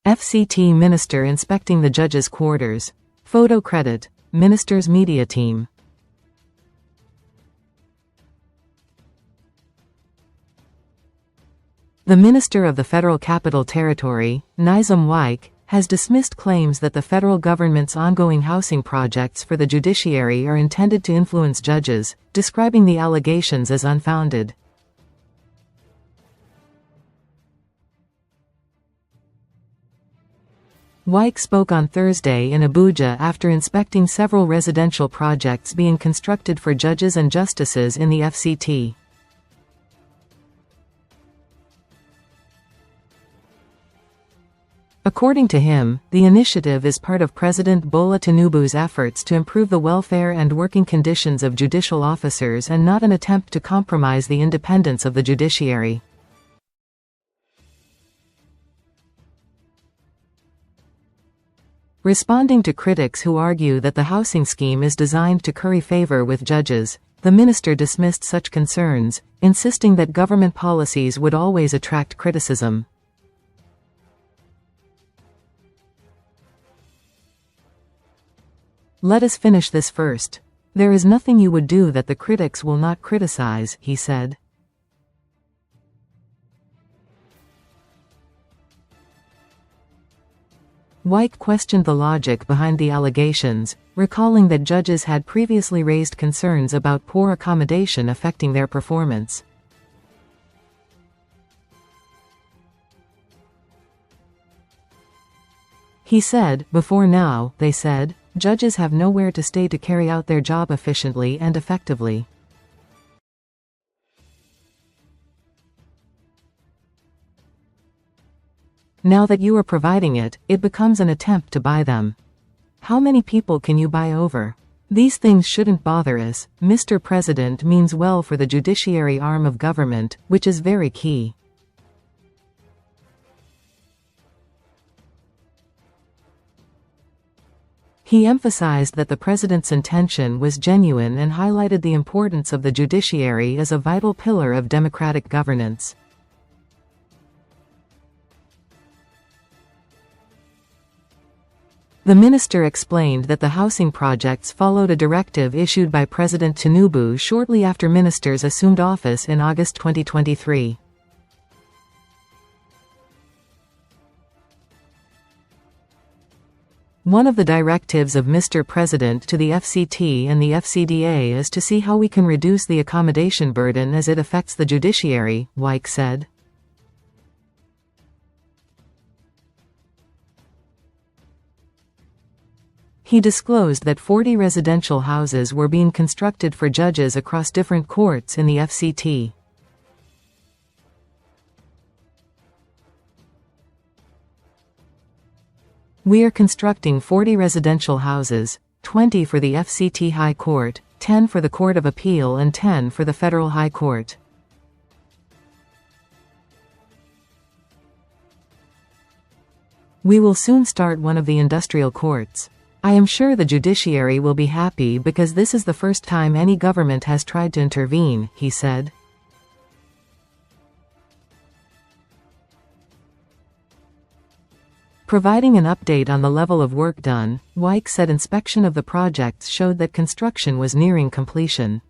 FCT Minister inspecting the judges' quarters. Photo credit. Minister's media team. The Minister of the Federal Capital Territory, Nyesom Wike, has dismissed claims that the federal government's ongoing housing projects for the judiciary are intended to influence judges, describing the allegations as unfounded. Wike spoke on Thursday in Abuja after inspecting several residential projects being constructed for judges and justices in the FCT. According to him, the initiative is part of President Bola Tinubu's efforts to improve the welfare and working conditions of judicial officers and not an attempt to compromise the independence of the judiciary. Responding to critics who argue that the housing scheme is designed to curry favor with judges, the minister dismissed such concerns, insisting that government policies would always attract criticism. "Let us finish this first. There is nothing you would do that the critics will not criticize," he said. Wike questioned the logic behind the allegations, recalling that judges had previously raised concerns about poor accommodation affecting their performance. He said, "Before now, they said, judges have nowhere to stay to carry out their job efficiently and effectively. Now that you are providing it, it becomes an attempt to buy them. How many people can you buy over? These things shouldn't bother us." Mr. President means well for the Judiciary Arm of Government, which is very key. He emphasized that the president's intention was genuine and highlighted the importance of the judiciary as a vital pillar of democratic governance. The minister explained that the housing projects followed a directive issued by President Tinubu shortly after ministers assumed office in August 2023. One of the directives of Mr. President to the FCT and the FCDA is to see how we can reduce the accommodation burden as it affects the judiciary, Wike said. He disclosed that 40 residential houses were being constructed for judges across different courts in the FCT. "We are constructing 40 residential houses, 20 for the FCT High Court, 10 for the Court of Appeal and 10 for the Federal High Court. We will soon start one of the industrial courts. I am sure the judiciary will be happy because this is the first time any government has tried to intervene," he said. Providing an update on the level of work done, Wike said inspection of the projects showed that construction was nearing completion.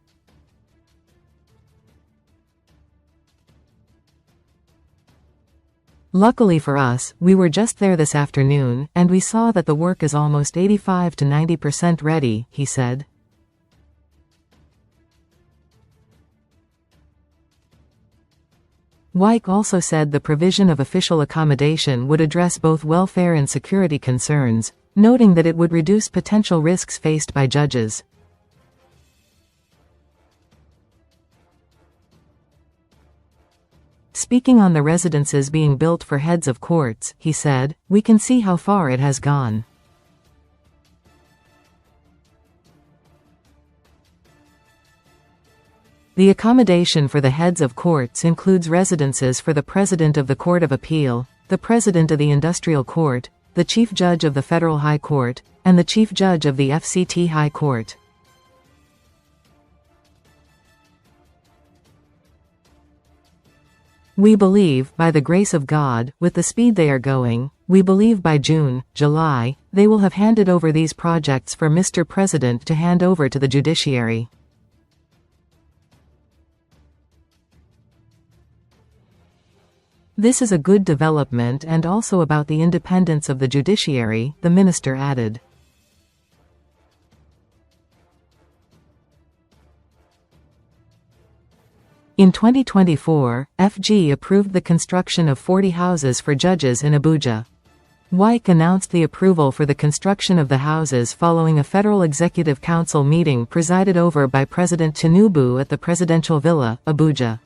"Luckily for us, we were just there this afternoon, and we saw that the work is almost 85 to 90% ready," he said. Wike also said the provision of official accommodation would address both welfare and security concerns, noting that it would reduce potential risks faced by judges. Speaking on the residences being built for heads of courts, he said, "We can see how far it has gone. The accommodation for the heads of courts includes residences for the President of the Court of Appeal, the President of the Industrial Court, the Chief Judge of the Federal High Court, and the Chief Judge of the FCT High Court." We believe, by the grace of God, with the speed they are going, we believe by June, July, they will have handed over these projects for Mr. President to hand over to the judiciary. This is a good development and also about the independence of the judiciary, the minister added. In 2024, FG approved the construction of 40 houses for judges in Abuja. Wike announced the approval for the construction of the houses following a Federal Executive Council meeting presided over by President Tinubu at the Presidential Villa, Abuja.